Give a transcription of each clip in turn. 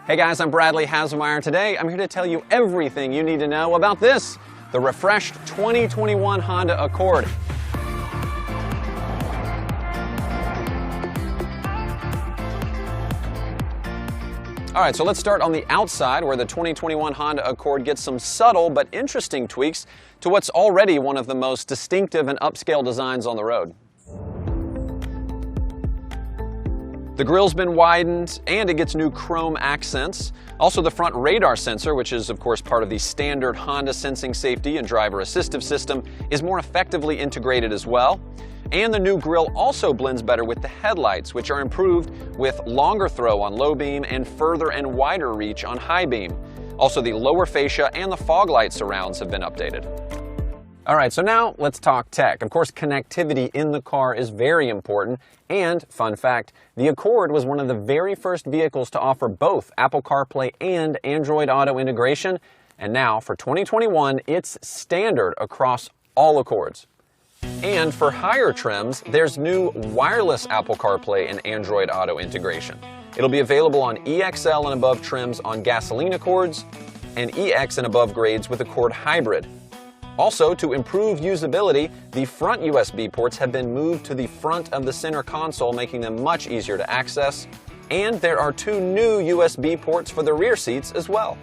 Hey guys, I'm Bradley Haselmeyer. Today I'm here to tell you everything you need to know about this, the refreshed 2021 Honda Accord. All right, so let's start on the outside where the 2021 Honda Accord gets some subtle but interesting tweaks to what's already one of the most distinctive and upscale designs on the road. The grille's been widened and it gets new chrome accents. Also the front radar sensor, which is of course part of the standard Honda sensing safety and driver assistive system, is more effectively integrated as well. And the new grille also blends better with the headlights, which are improved with longer throw on low beam and further and wider reach on high beam. Also the lower fascia and the fog light surrounds have been updated. All right, so now let's talk tech. Of course, connectivity in the car is very important. And, fun fact, the Accord was one of the very first vehicles to offer both Apple CarPlay and Android Auto integration. And now, for 2021, it's standard across all Accords. And for higher trims, there's new wireless Apple CarPlay and Android Auto integration. It'll be available on EXL and above trims on gasoline Accords, and EX and above grades with Accord Hybrid. Also, to improve usability, the front USB ports have been moved to the front of the center console, making them much easier to access. And there are two new USB ports for the rear seats as well.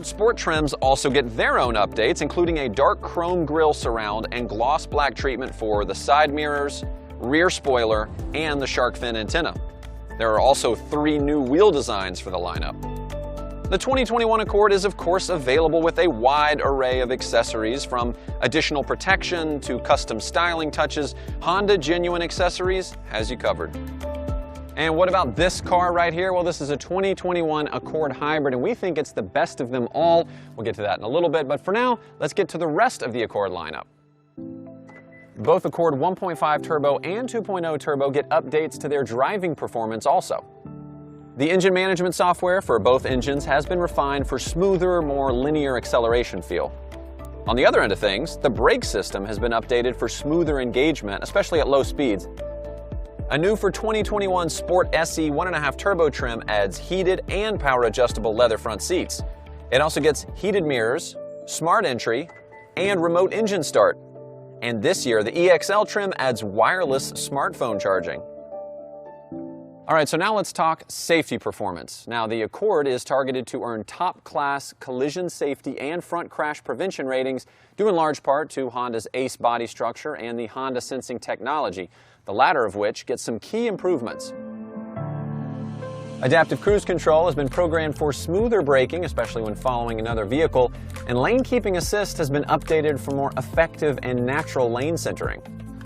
Sport trims also get their own updates, including a dark chrome grille surround and gloss black treatment for the side mirrors, rear spoiler, and the shark fin antenna. There are also 3 new wheel designs for the lineup. The 2021 Accord is of course available with a wide array of accessories, from additional protection to custom styling touches. Honda Genuine Accessories has you covered. And what about this car right here? Well, this is a 2021 Accord Hybrid, and we think it's the best of them all. We'll get to that in a little bit, but for now, let's get to the rest of the Accord lineup. Both Accord 1.5 Turbo and 2.0 Turbo get updates to their driving performance also. The engine management software for both engines has been refined for smoother, more linear acceleration feel. On the other end of things, the brake system has been updated for smoother engagement, especially at low speeds. A new for 2021 Sport SE 1.5 Turbo trim adds heated and power adjustable leather front seats. It also gets heated mirrors, smart entry, and remote engine start. And this year, the EXL trim adds wireless smartphone charging. All right, so now let's talk safety performance. Now, the Accord is targeted to earn top-class collision safety and front crash prevention ratings, due in large part to Honda's ACE body structure and the Honda sensing technology, the latter of which gets some key improvements. Adaptive cruise control has been programmed for smoother braking, especially when following another vehicle, and lane keeping assist has been updated for more effective and natural lane centering.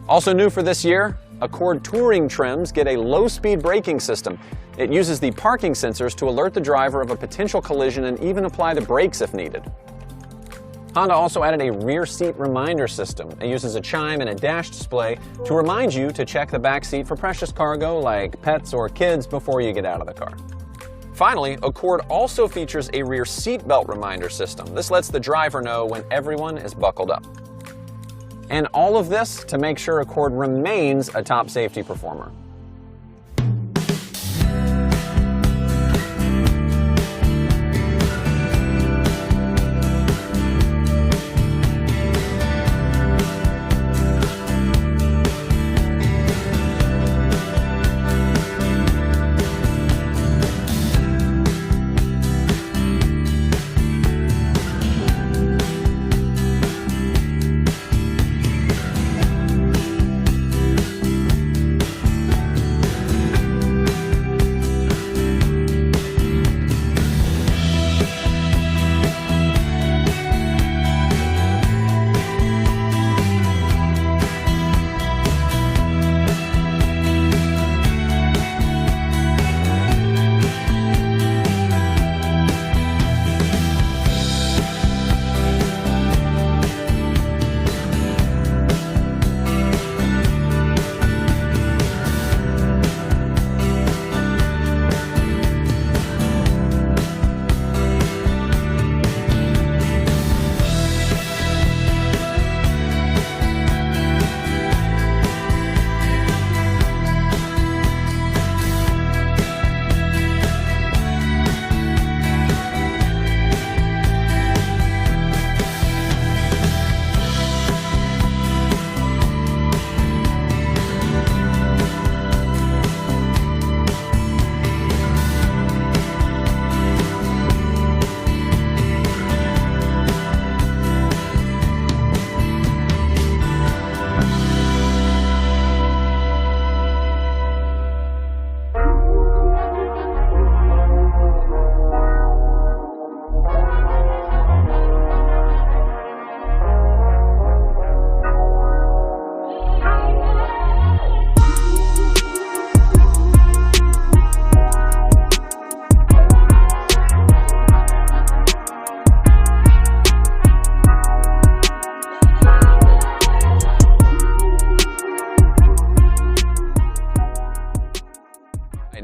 Also new for this year, Accord Touring trims get a low-speed braking system. It uses the parking sensors to alert the driver of a potential collision and even apply the brakes if needed. Honda also added a rear seat reminder system. It uses a chime and a dash display to remind you to check the back seat for precious cargo like pets or kids before you get out of the car. Finally, Accord also features a rear seat belt reminder system. This lets the driver know when everyone is buckled up. And all of this to make sure Accord remains a top safety performer.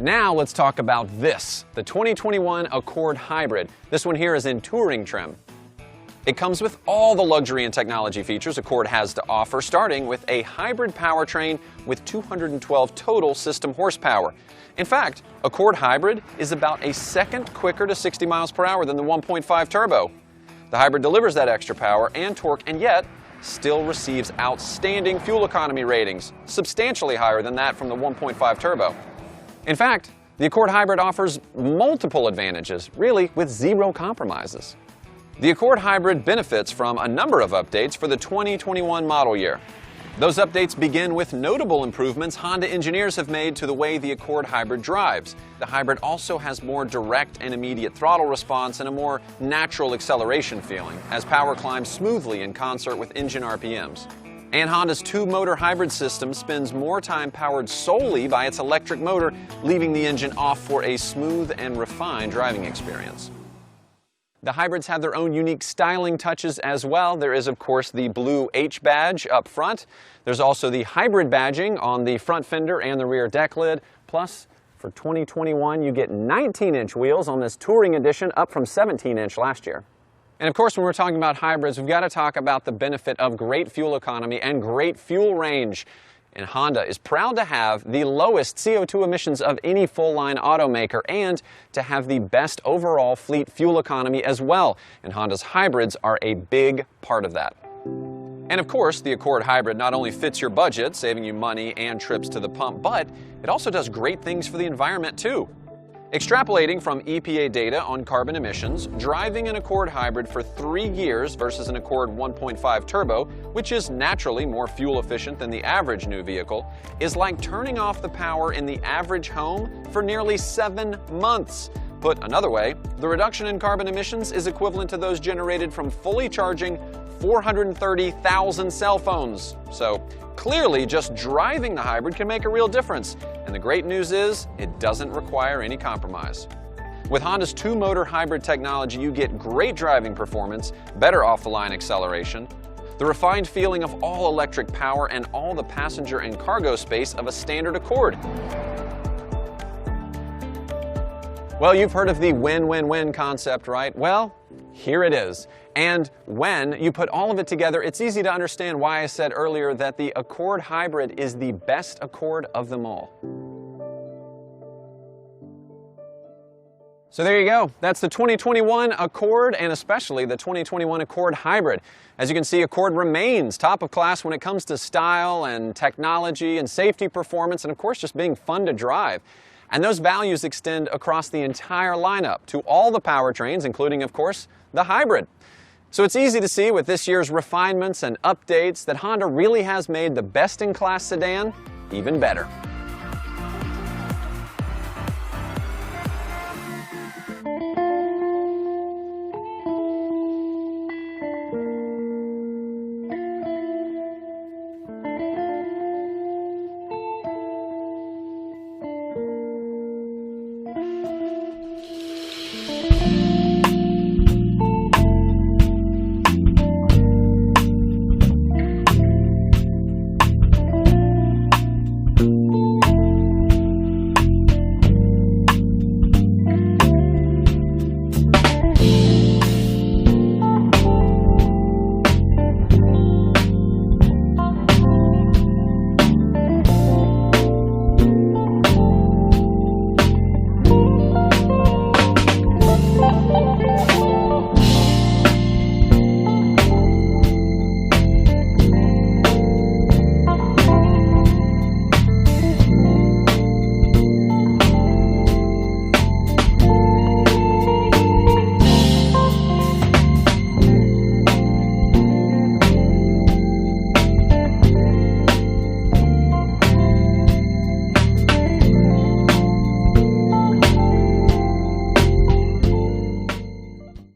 Now let's talk about this, the 2021 Accord Hybrid. This one here is in touring trim. It comes with all the luxury and technology features Accord has to offer, starting with a hybrid powertrain with 212 total system horsepower. In fact, Accord Hybrid is about a second quicker to 60 miles per hour than the 1.5 turbo. The hybrid delivers that extra power and torque, and yet still receives outstanding fuel economy ratings, substantially higher than that from the 1.5 turbo. In fact, the Accord Hybrid offers multiple advantages, really with zero compromises. The Accord Hybrid benefits from a number of updates for the 2021 model year. Those updates begin with notable improvements Honda engineers have made to the way the Accord Hybrid drives. The Hybrid also has more direct and immediate throttle response and a more natural acceleration feeling, as power climbs smoothly in concert with engine RPMs. And Honda's two-motor hybrid system spends more time powered solely by its electric motor, leaving the engine off for a smooth and refined driving experience. The hybrids have their own unique styling touches as well. There is, of course, the blue H badge up front. There's also the hybrid badging on the front fender and the rear deck lid. Plus, for 2021, you get 19-inch wheels on this Touring Edition, up from 17-inch last year. And of course, when we're talking about hybrids, we've got to talk about the benefit of great fuel economy and great fuel range. And Honda is proud to have the lowest CO2 emissions of any full-line automaker and to have the best overall fleet fuel economy as well. And Honda's hybrids are a big part of that. And of course, the Accord Hybrid not only fits your budget, saving you money and trips to the pump, but it also does great things for the environment too. Extrapolating from EPA data on carbon emissions, driving an Accord Hybrid for 3 years versus an Accord 1.5 turbo, which is naturally more fuel efficient than the average new vehicle, is like turning off the power in the average home for nearly 7 months. Put another way, the reduction in carbon emissions is equivalent to those generated from fully charging 430,000 cell phones. So clearly, just driving the hybrid can make a real difference. And the great news is, it doesn't require any compromise. With Honda's two-motor hybrid technology, you get great driving performance, better off-the-line acceleration, the refined feeling of all-electric power, and all the passenger and cargo space of a standard Accord. Well, you've heard of the win-win-win concept, right? Well, here it is. And when you put all of it together, it's easy to understand why I said earlier that the Accord Hybrid is the best Accord of them all. So there you go. That's the 2021 Accord and especially the 2021 Accord Hybrid. As you can see, Accord remains top of class when it comes to style and technology and safety performance and of course just being fun to drive. And those values extend across the entire lineup to all the powertrains, including, of course, the hybrid. So it's easy to see with this year's refinements and updates that Honda really has made the best-in-class sedan even better.